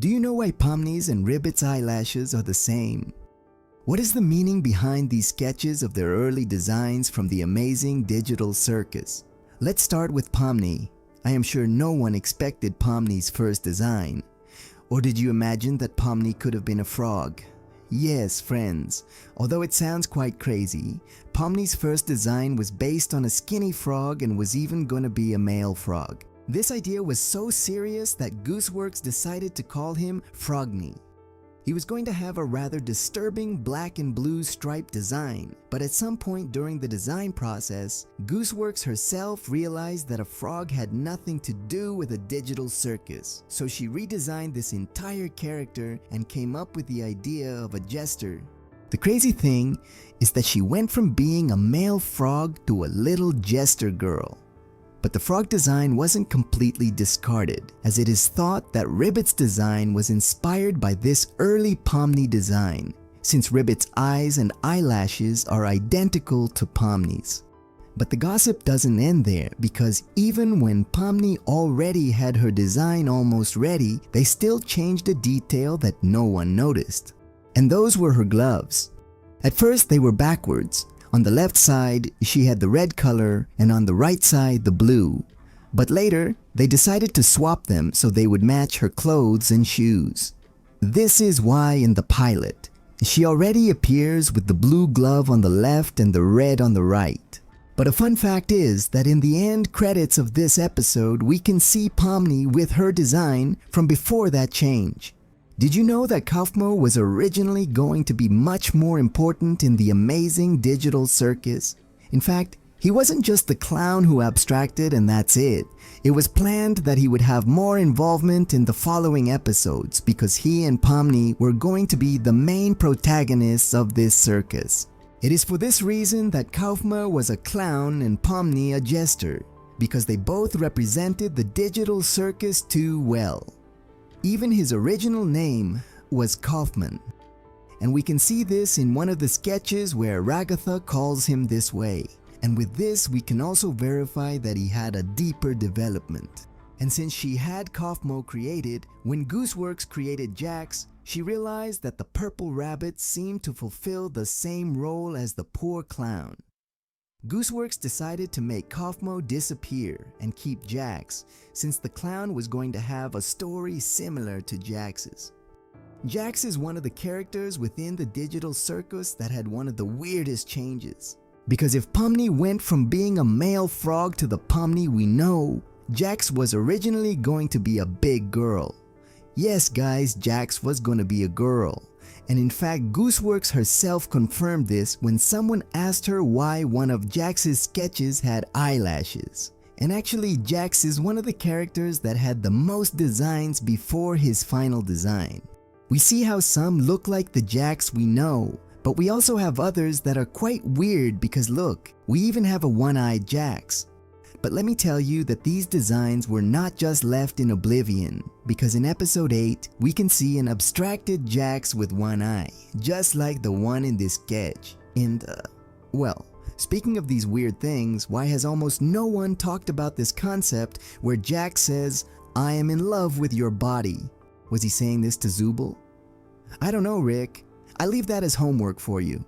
Do you know why Pomni's and Ribbit's eyelashes are the same? What is the meaning behind these sketches of their early designs from the amazing digital circus? Let's start with Pomni. I am sure no one expected Pomni's first design. Or did you imagine that Pomni could have been a frog? Yes, friends. Although it sounds quite crazy, Pomni's first design was based on a skinny frog and was even going to be a male frog. This idea was so serious that Gooseworks decided to call him Frogny. He was going to have a rather disturbing black and blue striped design, but at some point during the design process, Gooseworks herself realized that a frog had nothing to do with a digital circus, so she redesigned this entire character and came up with the idea of a jester. The crazy thing is that she went from being a male frog to a little jester girl. But the frog design wasn't completely discarded, as it is thought that Ribbit's design was inspired by this early Pomni design, since Ribbit's eyes and eyelashes are identical to Pomni's. But the gossip doesn't end there, because even when Pomni already had her design almost ready, they still changed a detail that no one noticed. And those were her gloves. At first they were backwards. On the left side, she had the red color, and on the right side, the blue. But later, they decided to swap them so they would match her clothes and shoes. This is why in the pilot, she already appears with the blue glove on the left and the red on the right. But a fun fact is that in the end credits of this episode, we can see Pomni with her design from before that change. Did you know that Kaufman was originally going to be much more important in the amazing digital circus? In fact, he wasn't just the clown who abstracted and that's it. It was planned that he would have more involvement in the following episodes because he and Pomni were going to be the main protagonists of this circus. It is for this reason that Kaufman was a clown and Pomni a jester, because they both represented the digital circus too well. Even his original name was Kaufman, and we can see this in one of the sketches where Ragatha calls him this way, and with this we can also verify that he had a deeper development. And since she had Kaufman created, when Gooseworks created Jax, she realized that the purple rabbit seemed to fulfill the same role as the poor clown. Gooseworks decided to make Kaufman disappear and keep Jax, since the clown was going to have a story similar to Jax's. Jax is one of the characters within the digital circus that had one of the weirdest changes. Because if Pomni went from being a male frog to the Pomni we know, Jax was originally going to be a big girl. Yes guys, Jax was going to be a girl. And in fact, Gooseworks herself confirmed this when someone asked her why one of Jax's sketches had eyelashes. And actually, Jax is one of the characters that had the most designs before his final design. We see how some look like the Jax we know, but we also have others that are quite weird because look, we even have a one-eyed Jax. But let me tell you that these designs were not just left in oblivion, because in episode 8, we can see an abstracted Jax with one eye, just like the one in this sketch. Well, speaking of these weird things, why has almost no one talked about this concept where Jax says, "I am in love with your body"? Was he saying this to Zooble? I don't know, Rick. I leave that as homework for you.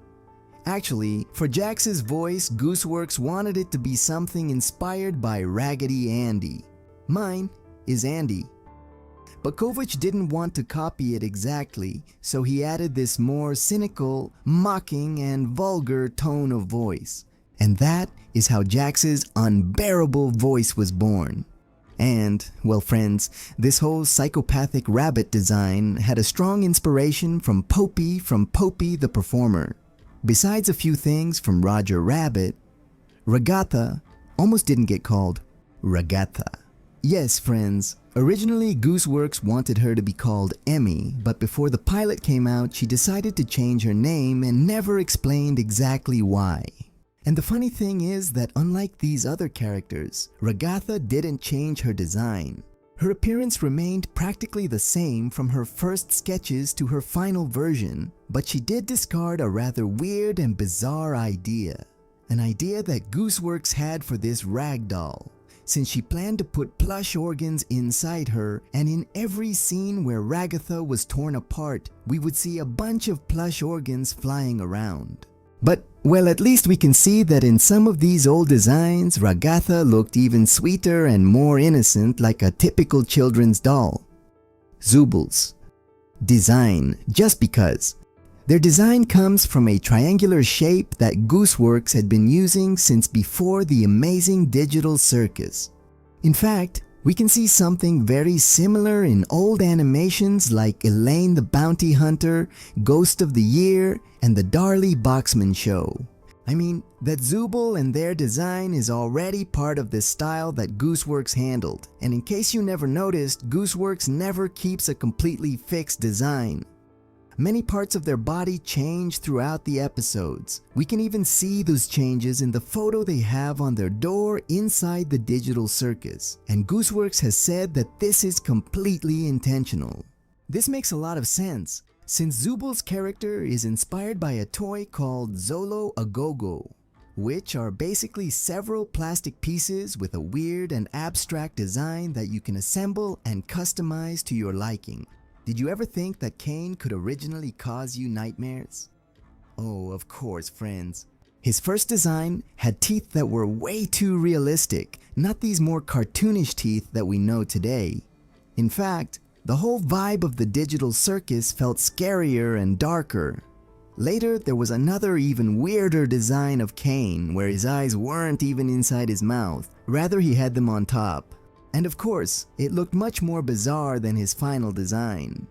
Actually, for Jax's voice, Gooseworks wanted it to be something inspired by Raggedy Andy. Mine is Andy. But Kovac didn't want to copy it exactly, so he added this more cynical, mocking, and vulgar tone of voice. And that is how Jax's unbearable voice was born. And, well friends, this whole psychopathic rabbit design had a strong inspiration from Popey the Performer. Besides a few things from Roger Rabbit, Ragatha almost didn't get called Ragatha. Yes, friends, originally Gooseworks wanted her to be called Emmy, but before the pilot came out, she decided to change her name and never explained exactly why. And the funny thing is that unlike these other characters, Ragatha didn't change her design. Her appearance remained practically the same from her first sketches to her final version, but she did discard a rather weird and bizarre idea. An idea that Gooseworks had for this rag doll. since she planned to put plush organs inside her, and in every scene where Ragatha was torn apart, we would see a bunch of plush organs flying around. But, well, at least we can see that in some of these old designs, Ragatha looked even sweeter and more innocent, like a typical children's doll. Zooble's design, just because. Their design comes from a triangular shape that Gooseworks had been using since before the amazing digital circus. In fact, we can see something very similar in old animations like Elaine the Bounty Hunter, Ghost of the Year, and the Darlie Boxman Show. I mean, that Zooble and their design is already part of this style that Gooseworks handled, and in case you never noticed, Gooseworks never keeps a completely fixed design. Many parts of their body change throughout the episodes. We can even see those changes in the photo they have on their door inside the digital circus, and Gooseworks has said that this is completely intentional. This makes a lot of sense, since Zooble's character is inspired by a toy called Zolo A Go-Go, which are basically several plastic pieces with a weird and abstract design that you can assemble and customize to your liking. Did you ever think that Caine could originally cause you nightmares? Oh, of course, friends. His first design had teeth that were way too realistic, not these more cartoonish teeth that we know today. In fact, the whole vibe of the digital circus felt scarier and darker. Later, there was another even weirder design of Caine, where his eyes weren't even inside his mouth, rather he had them on top. And of course, it looked much more bizarre than his final design.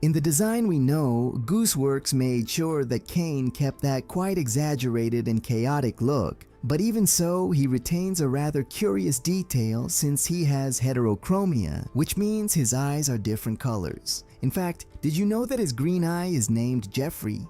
In the design we know, Gooseworks made sure that Caine kept that quite exaggerated and chaotic look, but even so, he retains a rather curious detail since he has heterochromia, which means his eyes are different colors. In fact, did you know that his green eye is named Jeffrey?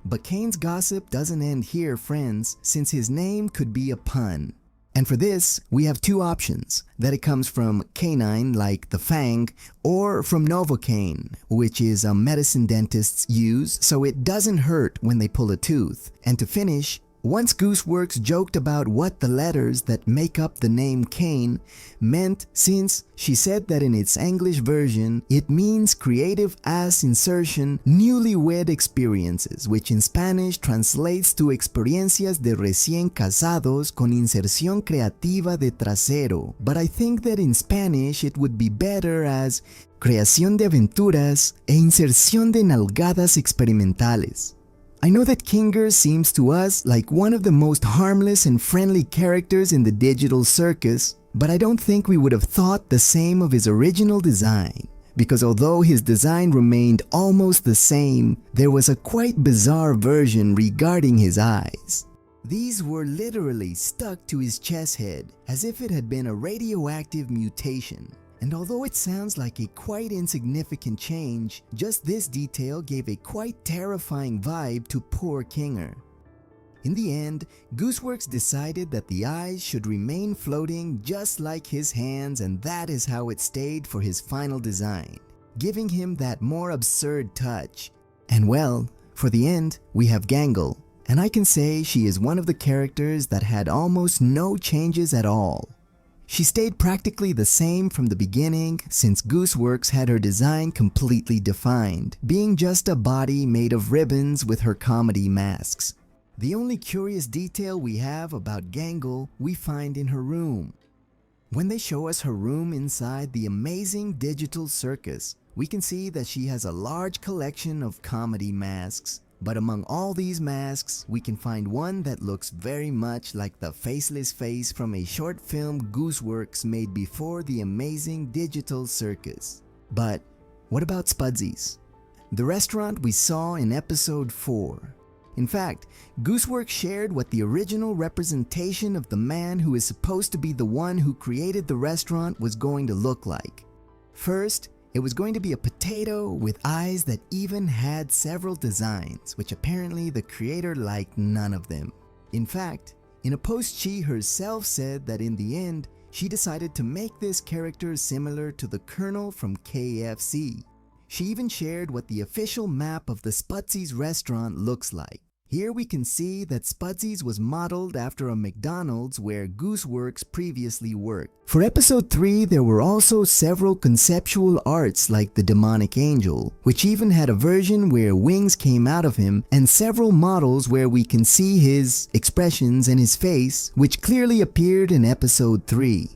But Caine's gossip doesn't end here, friends, since his name could be a pun. And for this, we have two options, that it comes from canine like the fang, or from Novocaine, which is a medicine dentists use so it doesn't hurt when they pull a tooth. And to finish, once Gooseworks joked about what the letters that make up the name Caine meant, since she said that in its English version, it means creative ass insertion, newlywed experiences, which in Spanish translates to experiencias de recién casados con inserción creativa de trasero. But I think that in Spanish it would be better as creación de aventuras e inserción de nalgadas experimentales. I know that Kinger seems to us like one of the most harmless and friendly characters in the digital circus, but I don't think we would have thought the same of his original design, because although his design remained almost the same, there was a quite bizarre version regarding his eyes. These were literally stuck to his chest head, as if it had been a radioactive mutation. And although it sounds like a quite insignificant change, just this detail gave a quite terrifying vibe to poor Kinger. In the end, Gooseworks decided that the eyes should remain floating just like his hands, and that is how it stayed for his final design, giving him that more absurd touch. And well, for the end, we have Gangle, and I can say she is one of the characters that had almost no changes at all. She stayed practically the same from the beginning, since Gooseworks had her design completely defined, being just a body made of ribbons with her comedy masks. The only curious detail we have about Gangle we find in her room. When they show us her room inside the amazing digital circus, we can see that she has a large collection of comedy masks. But among all these masks, we can find one that looks very much like the faceless face from a short film Gooseworks made before the amazing digital circus. But what about Spudsies, the restaurant we saw in episode 4? In fact, Gooseworks shared what the original representation of the man who is supposed to be the one who created the restaurant was going to look like. First, it was going to be a potato with eyes that even had several designs, which apparently the creator liked none of them. In fact, in a post she herself said that in the end, she decided to make this character similar to the Colonel from KFC. She even shared what the official map of the Spudsies restaurant looks like. Here we can see that Spudsy's was modeled after a McDonald's where Gooseworks previously worked. For episode 3, there were also several conceptual arts like the demonic angel, which even had a version where wings came out of him, and several models where we can see his expressions and his face, which clearly appeared in episode 3.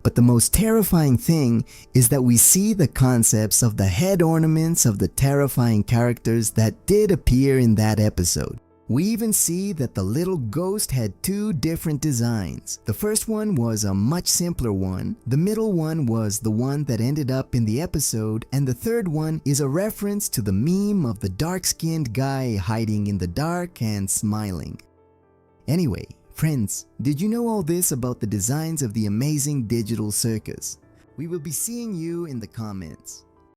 But the most terrifying thing is that we see the concepts of the head ornaments of the terrifying characters that did appear in that episode. We even see that the little ghost had 2 different designs. The first one was a much simpler one, the middle one was the one that ended up in the episode, and the third one is a reference to the meme of the dark-skinned guy hiding in the dark and smiling. Anyway, friends, did you know all this about the designs of the amazing digital circus? We will be seeing you in the comments.